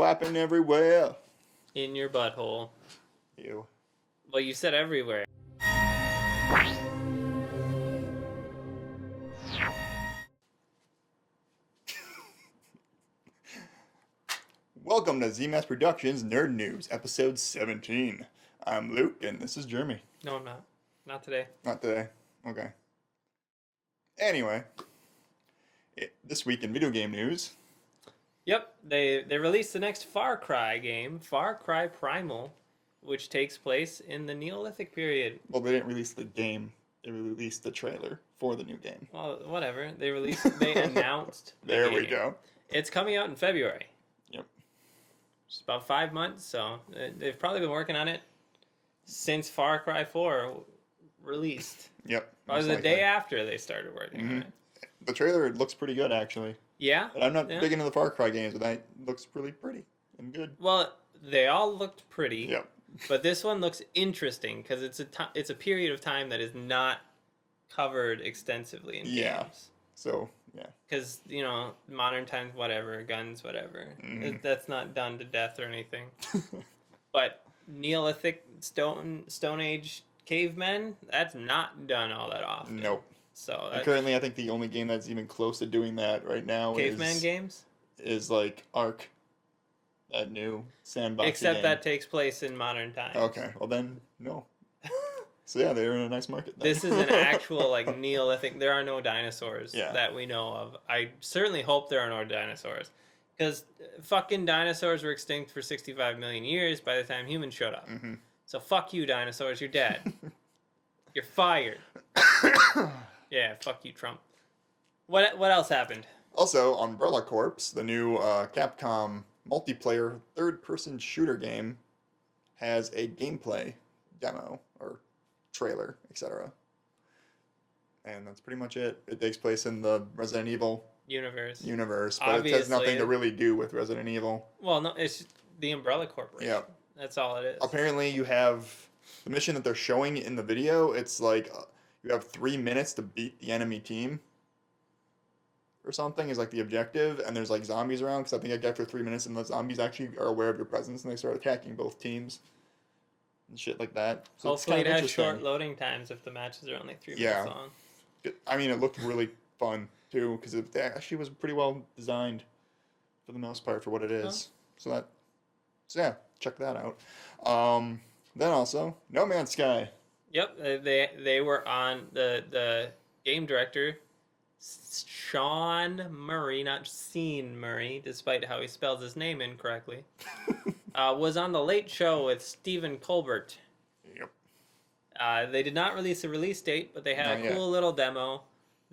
flapping everywhere. In your butthole. Ew. Well, you said everywhere. Welcome to ZMass Productions Nerd News, episode 17. I'm Luke, and this is Jeremy. No, I'm not. Not today. Not today. Okay. Anyway, this week in video game news. Yep, they released the next Far Cry game, Far Cry Primal, which takes place in the Neolithic period. Well, they didn't release the game. They released the trailer for the new game. Well, whatever. They announced the There game. we go. It's coming out in February. Yep. Just about 5 months, so they've probably been working on it since Far Cry 4 released. Yep. Probably the day after they started working on it. The trailer looks pretty good, actually. Yeah? And I'm not big into the Far Cry games, but that looks really pretty and good. Well, they all looked pretty. Yep. But this one looks interesting because it's a period of time that is not covered extensively in games. So, yeah. Because, modern times, whatever, guns, whatever. That's not done to death or anything. But Neolithic, Stone Age cavemen, that's not done all that often. Nope. So currently, I think the only game that's even close to doing that right now caveman games is like Ark, that new sandbox. Except game. that takes place in modern times. Okay, well then, no. So yeah, they're in a nice market. Then. This is an actual Neolithic. There are no dinosaurs that we know of. I certainly hope there are no dinosaurs, because fucking dinosaurs were extinct for 65 million years by the time humans showed up. Mm-hmm. So fuck you, dinosaurs. You're dead. You're fired. Yeah, fuck you, Trump. What else happened? Also, Umbrella Corps, the new Capcom multiplayer third-person shooter game, has a gameplay demo or trailer, etc. And that's pretty much it. It takes place in the Resident Evil universe, but obviously, it has nothing to really do with Resident Evil. Well, no, it's the Umbrella Corporation. Yeah. That's all it is. Apparently, you have the mission that they're showing in the video. It's like you have 3 minutes to beat the enemy team or something is like the objective, and there's like zombies around, because I think I got for 3 minutes and the zombies actually are aware of your presence and they start attacking both teams and shit like that. So hopefully it has short loading times if the matches are only 3 minutes long. I mean, it looked really fun too, because it actually was pretty well designed for the most part for what it is. So yeah, check that out. Then also No Man's Sky. Yep, they were on the game director Sean Murray, not Sean Murray, despite how he spells his name incorrectly. Was on the Late Show with Stephen Colbert. Yep. They did not release a release date, but they had a cool little demo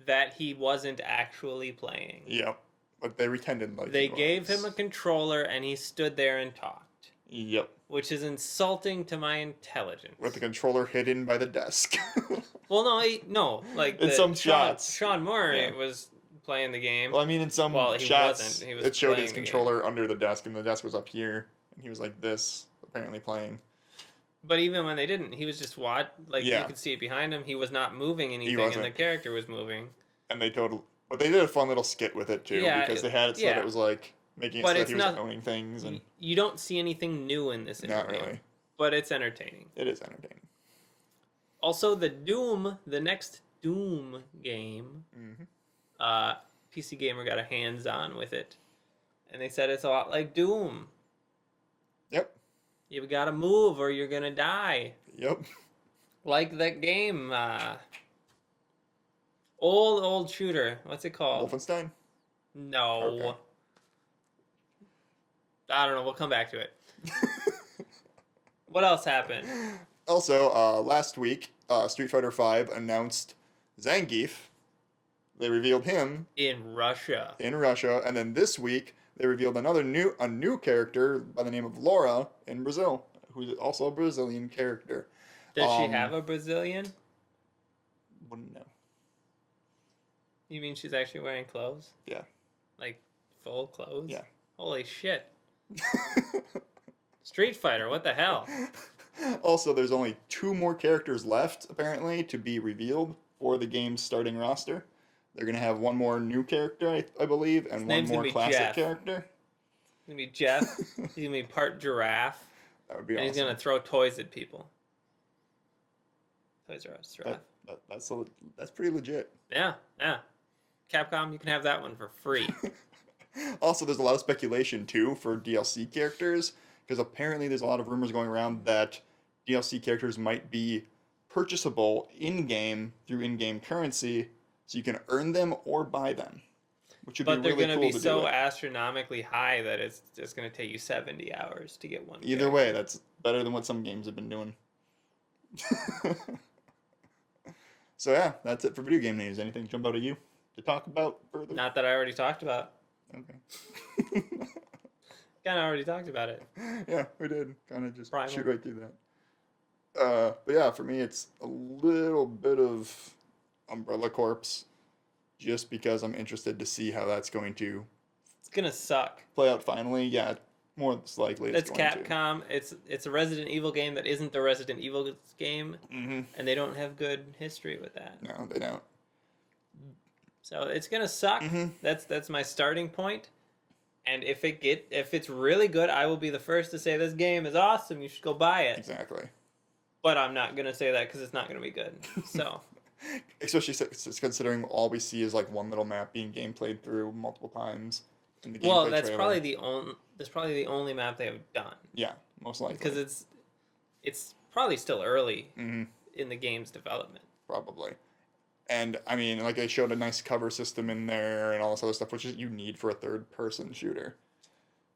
that he wasn't actually playing. Yep. But they pretended like they gave him a controller and he stood there and talked. Yep. Which is insulting to my intelligence. With the controller hidden by the desk. Well, no. Like in some shots, Sean Murray was playing the game. Well, I mean, in some shots, he was it showed his controller under the desk, and the desk was up here, and he was like this, apparently playing. But even when they didn't, he was just you could see it behind him. He was not moving anything, and the character was moving. And but they did a fun little skit with it too, because they had it so that it was like making it so that he was owning things, and you don't see anything new in this interview. Not really. But it's entertaining. It is entertaining. Also, the next Doom game, PC Gamer got a hands-on with it, and they said it's a lot like Doom. Yep. You gotta move or you're gonna die. Yep. Like that game, old shooter. What's it called? Wolfenstein? No. Okay. I don't know. We'll come back to it. What else happened? Also, last week, Street Fighter V announced Zangief. They revealed him in Russia. And then this week they revealed a new character by the name of Laura in Brazil, who's also a Brazilian character. Does she have a Brazilian? Wouldn't know. You mean she's actually wearing clothes? Yeah. Like full clothes? Yeah. Holy shit. Street Fighter, what the hell? Also, there's only 2 more characters left, apparently, to be revealed for the game's starting roster. They're going to have one more new character, I believe, and one more classic character. gonna be Jeff. He's gonna be part giraffe. That would be and awesome. He's gonna throw toys at people. Toys R Us giraffe. That's pretty legit. Yeah. Capcom, you can have that one for free. Also, there's a lot of speculation too for DLC characters, because apparently there's a lot of rumors going around that DLC characters might be purchasable in-game through in-game currency, so you can earn them or buy them, which would But be really they're cool going to to be so do it. astronomically high that it's just going to take you 70 hours to get one. Either way, that's better than what some games have been doing. So yeah, that's it for video game news. Anything jump out at you to talk about further? Not that I already talked about. Okay. Kind of already talked about it. Yeah, we did. Kind of just Primal. shoot right through that. But yeah, for me, it's a little bit of Umbrella Corps, just because I'm interested to see how that's going to It's going to suck. play out finally. Yeah, more likely It's going Capcom. It's a Resident Evil game that isn't the Resident Evil game, and they don't have good history with that. No, they don't. So it's gonna suck. That's my starting point. And if it's really good, I will be the first to say this game is awesome. You should go buy it. Exactly. But I'm not gonna say that because it's not gonna be good. So. Especially considering all we see is like one little map being gameplayed through multiple times in the gameplay Well, that's trailer. probably the only map they have done. Yeah, most likely. Because it's probably still early in the game's development. Probably. And I mean, like they showed a nice cover system in there and all this other stuff, which is you need for a third-person shooter.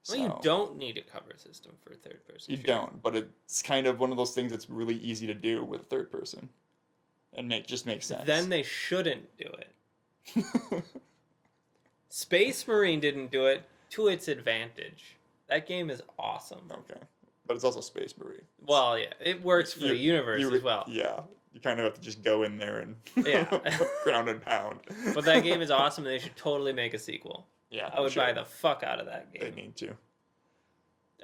Well, you don't need a cover system for a third-person shooter. You don't, but it's kind of one of those things that's really easy to do with a third person, and just makes sense. Then they shouldn't do it. Space Marine didn't do it to its advantage. That game is awesome. Okay, but it's also Space Marine. Well, yeah, it works for the universe as well. Yeah, you kind of have to just go in there and ground and pound. But that game is awesome, and they should totally make a sequel. Yeah, I would buy the fuck out of that game. They need to.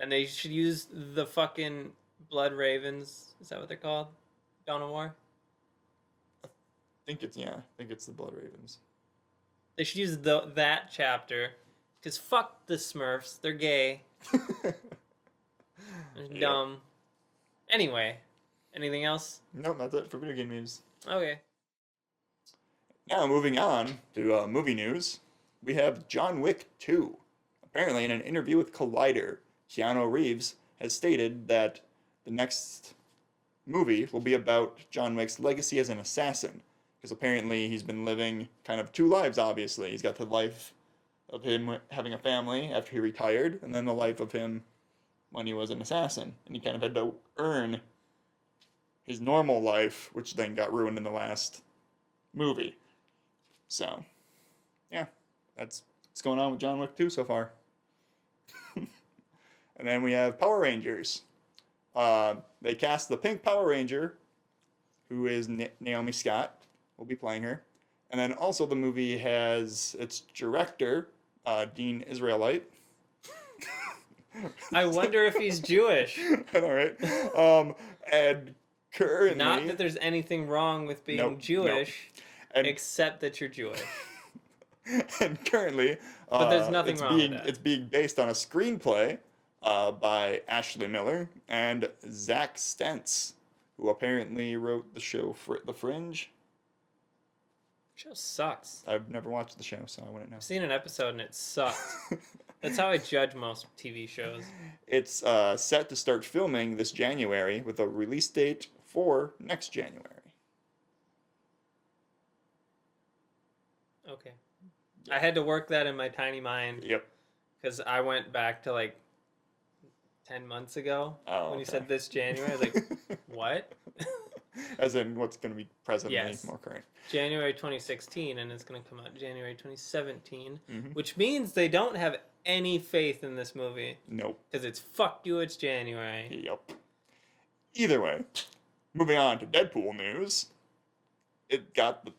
And they should use the fucking Blood Ravens. Is that what they're called? Dawn of War? I think it's the Blood Ravens. They should use that chapter, because fuck the Smurfs. They're gay. They're dumb. Anyway, anything else? No, that's it for video game news. Okay. Now, moving on to movie news, we have John Wick 2. Apparently, in an interview with Collider, Keanu Reeves has stated that the next movie will be about John Wick's legacy as an assassin. Because apparently he's been living kind of two lives, obviously. He's got the life of him having a family after he retired, and then the life of him when he was an assassin. And he kind of had to earn his normal life, which then got ruined in the last movie. So, yeah, that's what's going on with John Wick 2 so far. And then we have Power Rangers. They cast the Pink Power Ranger, who is Naomi Scott, will be playing her. And then also the movie has its director, Dean Israelite. I wonder if he's Jewish. I know, right? And currently... Not that there's anything wrong with being Jewish, except that you're Jewish. And currently... But there's nothing wrong with that. It's being based on a screenplay by Ashley Miller and Zach Stentz, who apparently wrote the show The Fringe. The show sucks. I've never watched the show, so I wouldn't know. I've seen an episode and it sucked. That's how I judge most TV shows. It's set to start filming this January with a release date for next January. Okay. I had to work that in my tiny mind. Yep. Because I went back to like 10 months ago when you said this January. I was like, what? As in what's going to be presently more current. January 2016, and it's going to come out January 2017, which means they don't have any faith in this movie. Nope. Because it's fuck you, it's January. Yep. Either way, moving on to Deadpool news. It got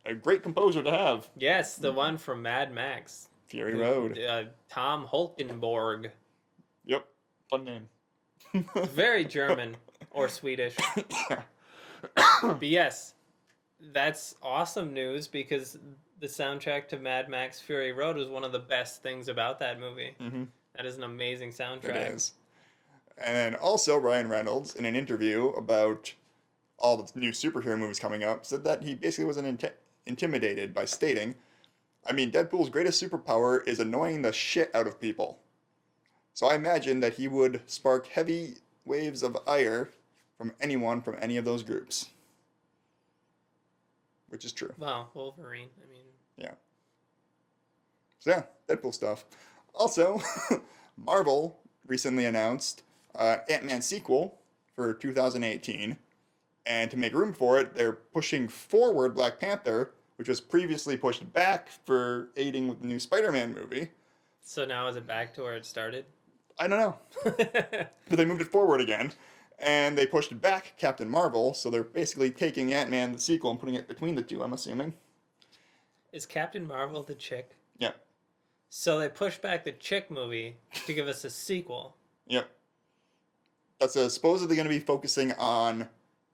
a great composer to have. Yes, the one from Mad Max. Fury Road. Tom Holkenborg. Yep. Fun name. Very German or Swedish. But yes, that's awesome news because the soundtrack to Mad Max Fury Road was one of the best things about that movie. And That is an amazing soundtrack. It is. And then also Ryan Reynolds, in an interview about all the new superhero movies coming up, said that he basically wasn't intimidated by stating, I mean, Deadpool's greatest superpower is annoying the shit out of people. So I imagine that he would spark heavy waves of ire from anyone from any of those groups. Which is true. Well, Wolverine, I mean. Yeah. So yeah, Deadpool stuff. Also, Marvel recently announced Ant-Man sequel for 2018. And to make room for it, they're pushing forward Black Panther, which was previously pushed back for aiding with the new Spider-Man movie. So now is it back to where it started? I don't know. But they moved it forward again. And they pushed back Captain Marvel, so they're basically taking Ant-Man, the sequel, and putting it between the two, I'm assuming. Is Captain Marvel the chick? Yep. So they pushed back the chick movie to give us a sequel. Yep. That's supposedly going to be focusing on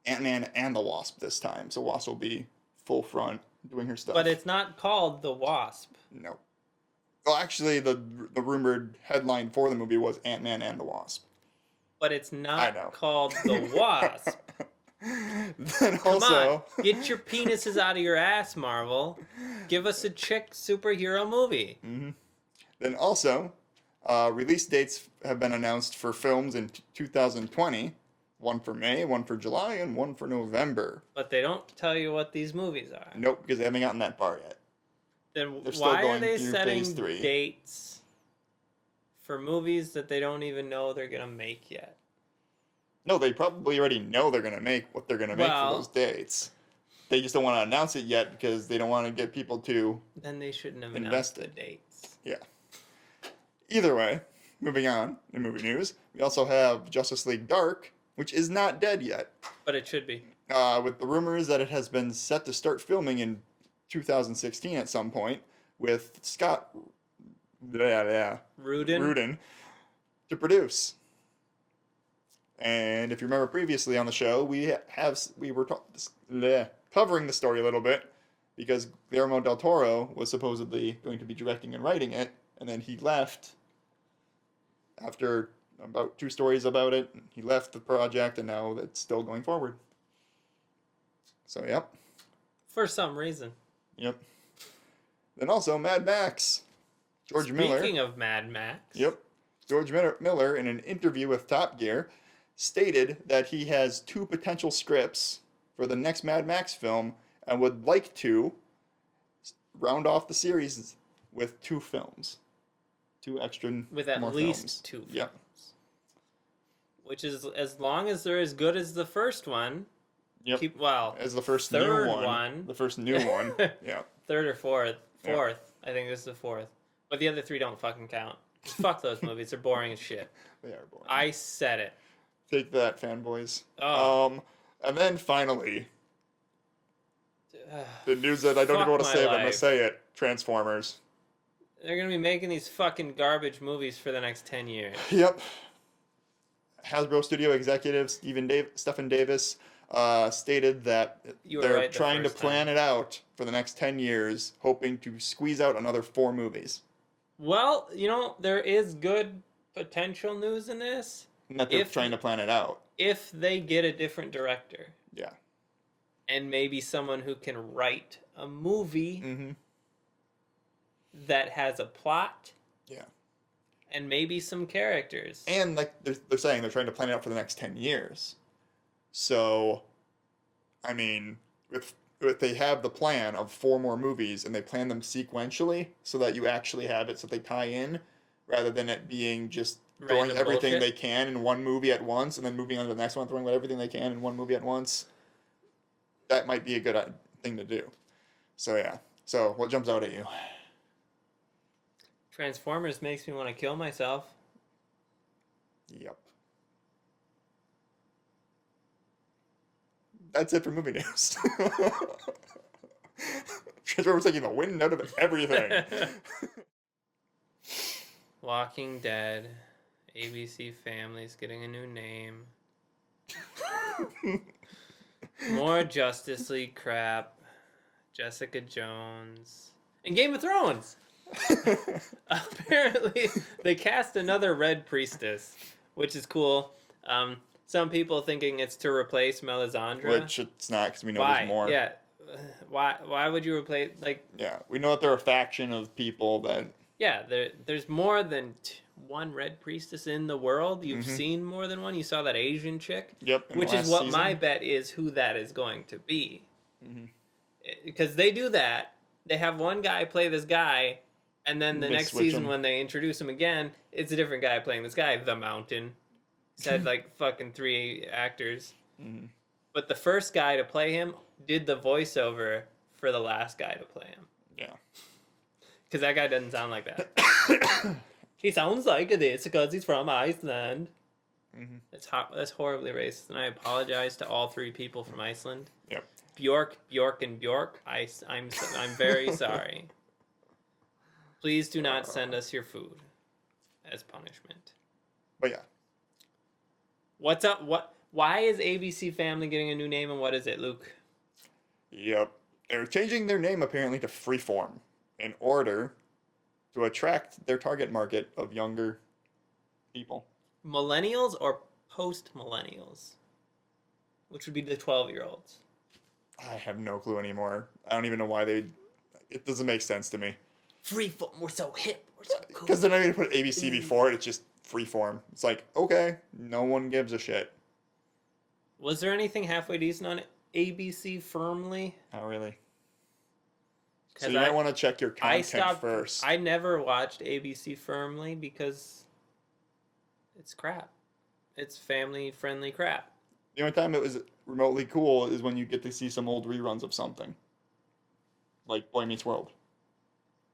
Ant-Man and the Wasp this time. So Wasp will be full front doing her stuff. But it's not called the Wasp. No. Well, actually, the rumored headline for the movie was Ant-Man and the Wasp. But it's not called the Wasp. Then Come also, on, get your penises out of your ass, Marvel. Give us a chick superhero movie. Mm-hmm. Then also, release dates have been announced for films in 2020. One for May, one for July, and one for November. But they don't tell you what these movies are. Nope, because they haven't gotten that far yet. Then They're still why going are they through setting phase 3. dates for movies that they don't even know they're going to make yet? No, they probably already know they're going to make what they're going to make for those dates. They just don't want to announce it yet because they don't want to get people to Then they shouldn't have announced the dates. Yeah. Either way, moving on in movie news, we also have Justice League Dark, which is not dead yet. But it should be. With the rumors that it has been set to start filming in 2016 at some point with Scott Rudin to produce. And if you remember previously on the show, we were covering the story a little bit because Guillermo del Toro was supposedly going to be directing and writing it, and then he left after about 2 stories about it. He left the project, and now it's still going forward. So, yep. For some reason. Yep. Then also Mad Max. George Miller. Speaking of Mad Max. Yep. George Miller, in an interview with Top Gear, stated that he has 2 potential scripts for the next Mad Max film and would like to round off the series with 2 films. 2 extra with at more least films. 2 films. Yep. Which is, as long as they're as good as the first one. Yep. As the first third new one. The first new one. Yeah. Third or fourth. Fourth. Yep. I think this is the 4th. But the other 3 don't fucking count. Fuck those movies. They're boring as shit. They are boring. I said it. Take that, fanboys. Oh. And then finally, the news that I don't even want to say, but I'm going to say it. Transformers. They're going to be making these fucking garbage movies for the next 10 years. Yep. Hasbro studio executive Stephen Davis stated that they're trying to plan it out for the next 10 years, hoping to squeeze out another 4 movies. Well, there is good potential news in this. That they're trying to plan it out. If they get a different director. Yeah. And maybe someone who can write a movie that has a plot. Yeah. And maybe some characters. And like they're saying, they're trying to plan it out for the next 10 years. So, I mean, if they have the plan of 4 more movies and they plan them sequentially so that you actually have it so they tie in, rather than it being just throwing everything they can in one movie at once and then moving on to the next one, throwing everything they can in one movie at once, that might be a good thing to do. So, yeah. So, what jumps out at you? Transformers makes me want to kill myself. Yep. That's it for movie news. Transformers taking the wind out of everything. Walking Dead. ABC Family's getting a new name. More Justice League crap. Jessica Jones. And Game of Thrones. Apparently, they cast another red priestess, which is cool. Some people thinking it's to replace Melisandre. Which it's not, because we know Why? there's more. Yeah. Why would you replace, like... Yeah, we know that they're a faction of people that... Yeah, there's more than one red priestess in the world. You've seen more than one. You saw that Asian chick. Yep. Which is what my bet is who that is going to be. Because they do that. They have one guy play this guy, and then the next season when they introduce him again, it's a different guy playing this guy. The Mountain. He's had like fucking 3 actors. But the first guy to play him did the voiceover for the last guy to play him. Yeah. Because that guy doesn't sound like that. He sounds like this because he's from Iceland. That's horribly racist, and I apologize to all 3 people from Iceland. Yep. Bjork, and Bjork. I'm very sorry. Please do not send us your food as punishment. But yeah. What's up? Why is ABC Family getting a new name, and what is it, Luke? Yep. They're changing their name apparently to Freeform in order to attract their target market of younger people. Millennials or post-millennials? Which would be the 12-year-olds. I have no clue anymore. I don't even know why it doesn't make sense to me. Freeform, we're so hip, we're so cool. Because they're not going to put ABC before it, it's just Freeform. It's like, okay, no one gives a shit. Was there anything halfway decent on ABC Firmly? Not really. So you might want to check your content first. I never watched ABC Firmly because it's crap. It's family-friendly crap. The only time it was remotely cool is when you get to see some old reruns of something. Like Boy Meets World.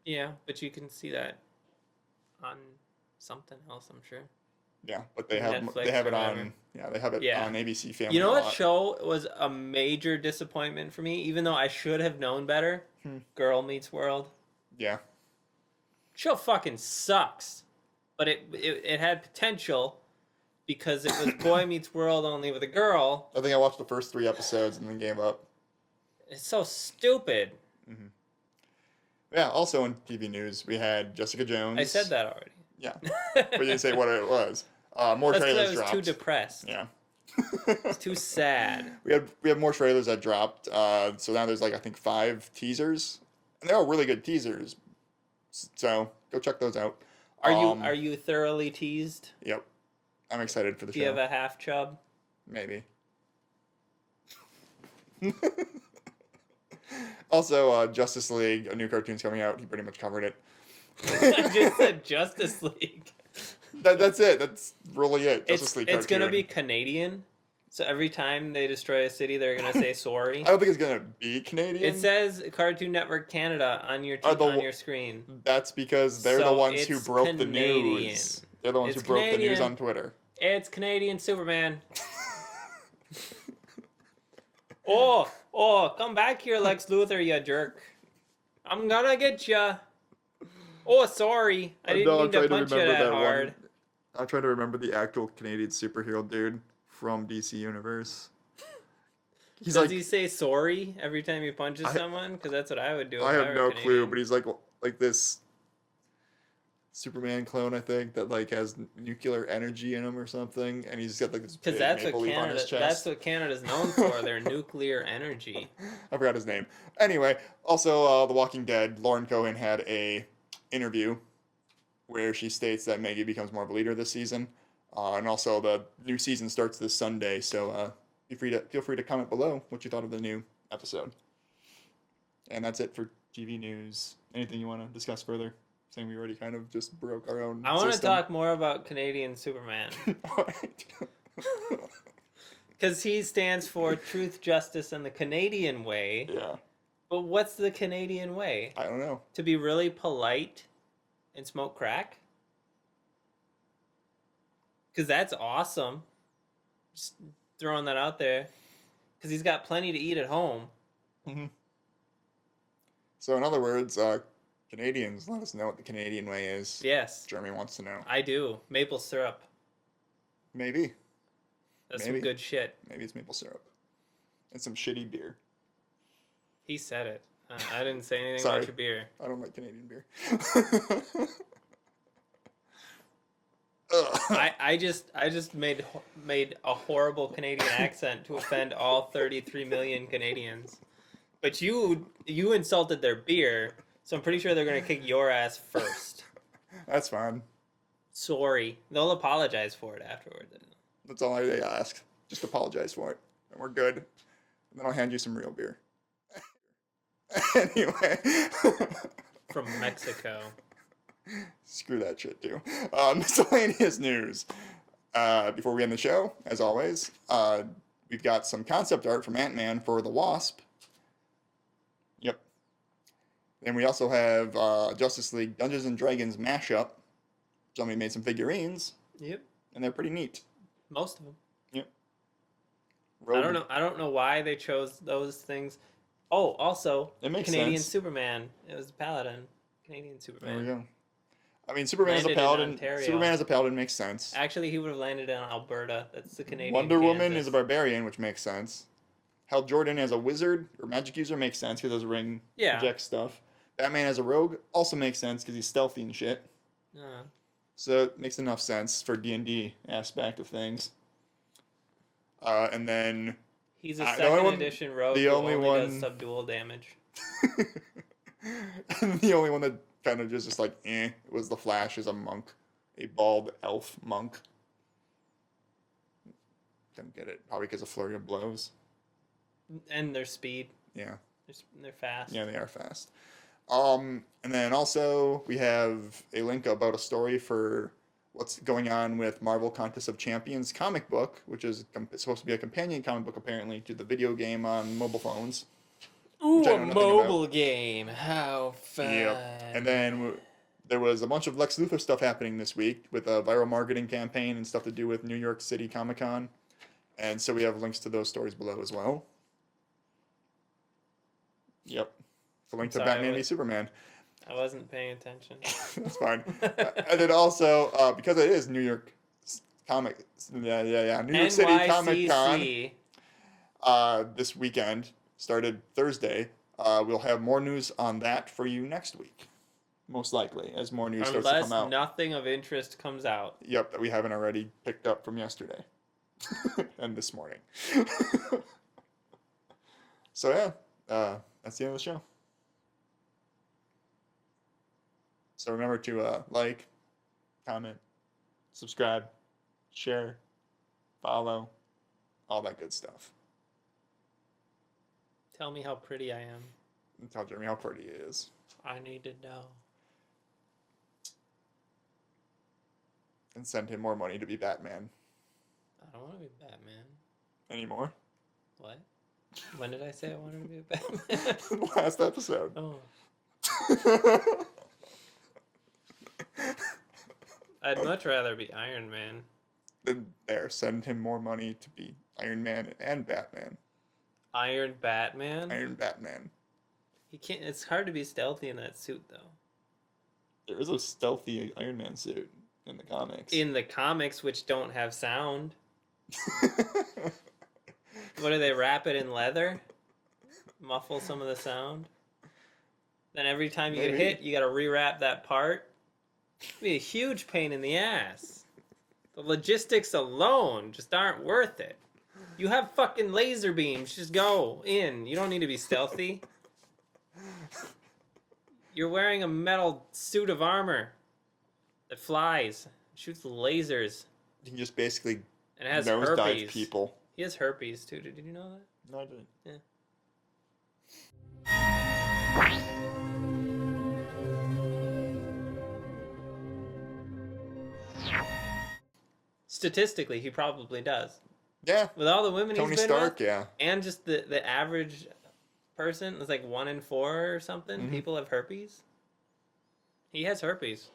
Yeah, but you can see that on something else, I'm sure. Yeah, but they have Netflix it on on ABC Family. You know what show was a major disappointment for me, even though I should have known better? Girl Meets World. Yeah. Show fucking sucks. But it had potential because it was Boy Meets World only with a girl. I think I watched the first 3 episodes and then gave up. It's so stupid. Yeah, also in TV news, we had Jessica Jones. I said that already. Yeah. But you didn't say what it was. More trailers dropped. I was too depressed. Yeah. It's too sad. We have more trailers that dropped. So now there's I think 5 teasers. And they're all really good teasers. So go check those out. Are you thoroughly teased? Yep. I'm excited for the show. Do you have a half chub? Maybe. Also, Justice League, a new cartoon's coming out. He pretty much covered it. I just said Justice League. That's it. That's really it. Justice League cartoon. It's going to be Canadian. So every time they destroy a city, they're going to say sorry. I don't think it's going to be Canadian. It says Cartoon Network Canada on your screen. That's because they're the ones who broke the news. They're the ones who broke the news on Twitter. It's Canadian Superman. Oh, come back here, Lex Luthor, you jerk. I'm gonna get ya. Oh, sorry. I didn't mean to punch you that hard. I'm trying to remember the actual Canadian superhero dude from DC Universe. Does he say sorry every time he punches someone? Because that's what I would do. I have no clue, but he's like this Superman clone, I think, that has nuclear energy in him or something, and he's got this big maple leaf on his chest. That's what Canada's known for, their nuclear energy. I forgot his name. Anyway, also The Walking Dead, Lauren Cohan had a interview where she states that Maggie becomes more of a leader this season, and also the new season starts this Sunday. So feel free to comment below what you thought of the new episode. And that's it for TV news. Anything you want to discuss further? Saying we already kind of just broke our own I want to talk more about Canadian Superman. Because he stands for truth, justice, and the Canadian way. Yeah. But what's the Canadian way? I don't know. To be really polite and smoke crack? Because that's awesome. Just throwing that out there. Because he's got plenty to eat at home. Mm-hmm. So in other words, Canadians, let us know what the Canadian way is. Yes. Jeremy wants to know. I do. Maple syrup. Maybe. That's some good shit. Maybe it's maple syrup. And some shitty beer. He said it. I didn't say anything Sorry. about your beer. I don't like Canadian beer. I just made a horrible Canadian accent to offend all 33 million Canadians. But you insulted their beer, so I'm pretty sure they're gonna kick your ass first. That's fine. Sorry, they'll apologize for it afterward. That's all I ask. Just apologize for it, and we're good. And then I'll hand you some real beer. Anyway. From Mexico. Screw that shit too. Miscellaneous news. Before we end the show, as always, we've got some concept art from Ant-Man for the Wasp. Yep. And we also have Justice League Dungeons and Dragons mashup. Somebody made some figurines. Yep. And they're pretty neat. Most of them. Yep. Rogue. I don't know why they chose those things. Oh, also, it makes Canadian sense. Superman. It was Paladin. Canadian Superman. There we go. I mean, Superman as a paladin. Superman as a paladin makes sense. Actually, he would have landed in Alberta. That's the Canadian. Wonder Woman is a barbarian, which makes sense. Hal Jordan as a wizard or magic user makes sense because those ring project stuff. Batman as a rogue also makes sense because he's stealthy and shit. So it makes enough sense for D&D aspect of things. And then he's a second edition rogue who only does subdual damage. And the only one that kind of just like was the Flash as a monk, a bald elf monk. Didn't get it, probably because of flurry of blows. And their speed. Yeah. They're fast. Yeah, they are fast. And then also we have a link about a story for what's going on with Marvel Contest of Champions comic book, which is supposed to be a companion comic book apparently to the video game on mobile phones. Ooh, a mobile game. How fun. Yep. And then there was a bunch of Lex Luthor stuff happening this week with a viral marketing campaign and stuff to do with New York City Comic Con. And so we have links to those stories below as well. Yep. The link to Batman v Superman. I wasn't paying attention. That's fine. And then also, because it is New York New York City Comic Con this weekend, started Thursday. We'll have more news on that for you next week. Most likely, as more news starts to come out. Unless nothing of interest comes out. Yep, that we haven't already picked up from yesterday. And this morning. So yeah, that's the end of the show. So remember to like, comment, subscribe, share, follow, all that good stuff. Tell me how pretty I am. And tell Jeremy how pretty he is. I need to know. And send him more money to be Batman. I don't want to be Batman. Anymore? What? When did I say I wanted to be a Batman? Last episode. Oh. I'd much rather be Iron Man. Then there, send him more money to be Iron Man and Batman. Iron Batman? Iron Batman. He can't. It's hard to be stealthy in that suit, though. There is a stealthy Iron Man suit in the comics. In the comics, which don't have sound. What do they wrap it in leather? Muffle some of the sound? Then every time you get hit, you gotta rewrap that part? It'd be a huge pain in the ass. The logistics alone just aren't worth it. You have fucking laser beams. Just go in. You don't need to be stealthy. You're wearing a metal suit of armor that flies, shoots lasers. You can just basically and it has nosedive people. He has herpes too. Did you know that? No, I didn't. Yeah. Statistically, he probably does. Yeah. With all the women Tony he's been Stark, with, yeah. And just the average person, it's like 1 in 4 or something. Mm-hmm. People have herpes. He has herpes.